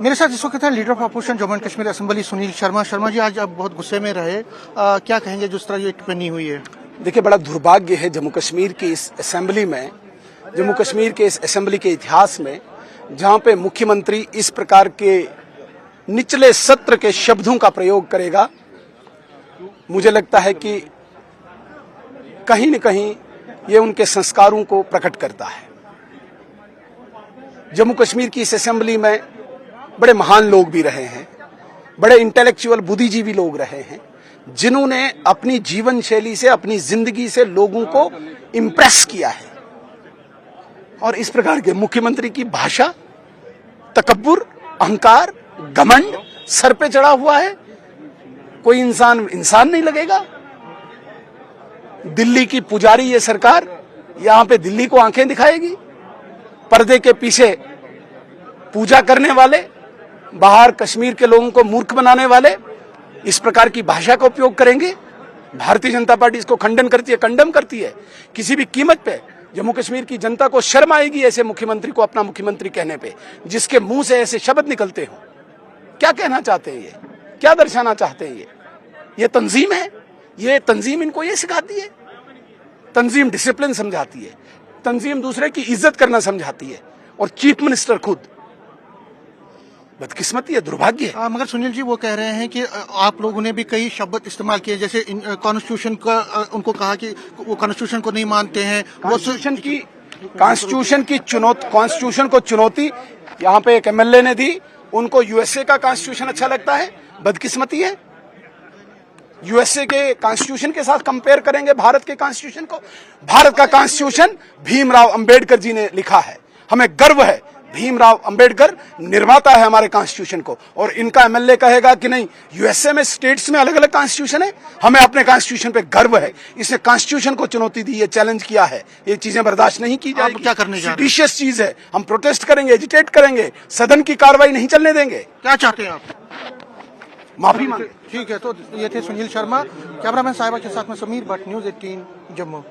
मेरे साथ इस वक्त है leader of opposition Jammu and Kashmir assembly Sunil Sharma. Sharma ji, आज आप बहुत गुस्से में रहे, क्या कहेंगे जिस तरह ये टिप्पणी हुई है? देखिए, बड़ा दुर्भाग्य है जम्मू कश्मीर की इस असेंबली में, जम्मू कश्मीर के इस असेंबली के इतिहास में, जहां पे मुख्यमंत्री इस प्रकार के निचले सत्र के शब्दों का प्रयोग करेगा। मुझे लगता है कि कहीं न कहीं ये उनके संस्कारों को प्रकट करता है। जम्मू कश्मीर की इस असेंबली में बड़े महान लोग भी रहे हैं, बड़े इंटेलेक्चुअल बुद्धिजीवी लोग रहे हैं, जिन्होंने अपनी जीवन शैली से, अपनी जिंदगी से लोगों को इंप्रेस किया है। और इस प्रकार के मुख्यमंत्री की भाषा, तकब्बुर, अहंकार, घमंड सर पे चढ़ा हुआ है। कोई इंसान नहीं लगेगा। दिल्ली की पुजारी ये सरकार यहां पे दिल्ली को आंखें दिखाएगी। पर्दे के पीछे पूजा करने वाले, बाहर कश्मीर के लोगों को मूर्ख बनाने वाले इस प्रकार की भाषा का उपयोग करेंगे। भारतीय जनता पार्टी इसको खंडन करती है, कंडम करती है। किसी भी कीमत पे जम्मू कश्मीर की जनता को शर्म आएगी ऐसे मुख्यमंत्री को अपना मुख्यमंत्री कहने पे, जिसके मुंह से ऐसे शब्द निकलते हो। क्या कहना चाहते हैं ये? क्या दर्शाना चाहते हैं ये तंजीम है? ये तंजीम इनको ये सिखाती है। तंजीम डिसिप्लिन समझाती है, तंजीम दूसरे की इज्जत करना समझाती है, और चीफ मिनिस्टर खुद। बदकिस्मती है, दुर्भाग्य है। मगर सुनील जी, वो कह रहे हैं कि आप लोगों ने भी कई शब्द इस्तेमाल किए, जैसे कॉन्स्टिट्यूशन का, उनको कहा कि वो कॉन्स्टिट्यूशन को नहीं मानते हैं। कॉन्स्टिट्यूशन को चुनौती यहाँ पे एक एमएलए ने दी। उनको यूएसए का कॉन्स्टिट्यूशन अच्छा लगता है। बदकिस्मती है। यूएसए के कॉन्स्टिट्यूशन के साथ कंपेयर करेंगे भारत के कॉन्स्टिट्यूशन को। भारत का कॉन्स्टिट्यूशन भीमराव अंबेडकर जी ने लिखा है। हमें गर्व है, भीमराव अंबेडकर निर्माता है हमारे कॉन्स्टिट्यूशन को। और इनका एमएलए कहेगा कि नहीं, यूएसए में स्टेट्स में अलग अलग कॉन्स्टिट्यूशन है, हमें अपने कॉन्स्टिट्यूशन पे गर्व है। इसने कॉन्स्टिट्यूशन को चुनौती दी है, चैलेंज किया है। ये चीजें बर्दाश्त नहीं की जाएगी। क्या करने जा रहे हैं? सिडिशियस चीज है। हम प्रोटेस्ट करेंगे, एजिटेट करेंगे, सदन की कार्रवाई नहीं चलने देंगे। क्या चाहते हैं आप? माफी मांगे। ठीक है, तो ये थे सुनील शर्मा। कैमरामैन साहिबा के साथ में समीर भट्ट, न्यूज़ 18 जम्मू।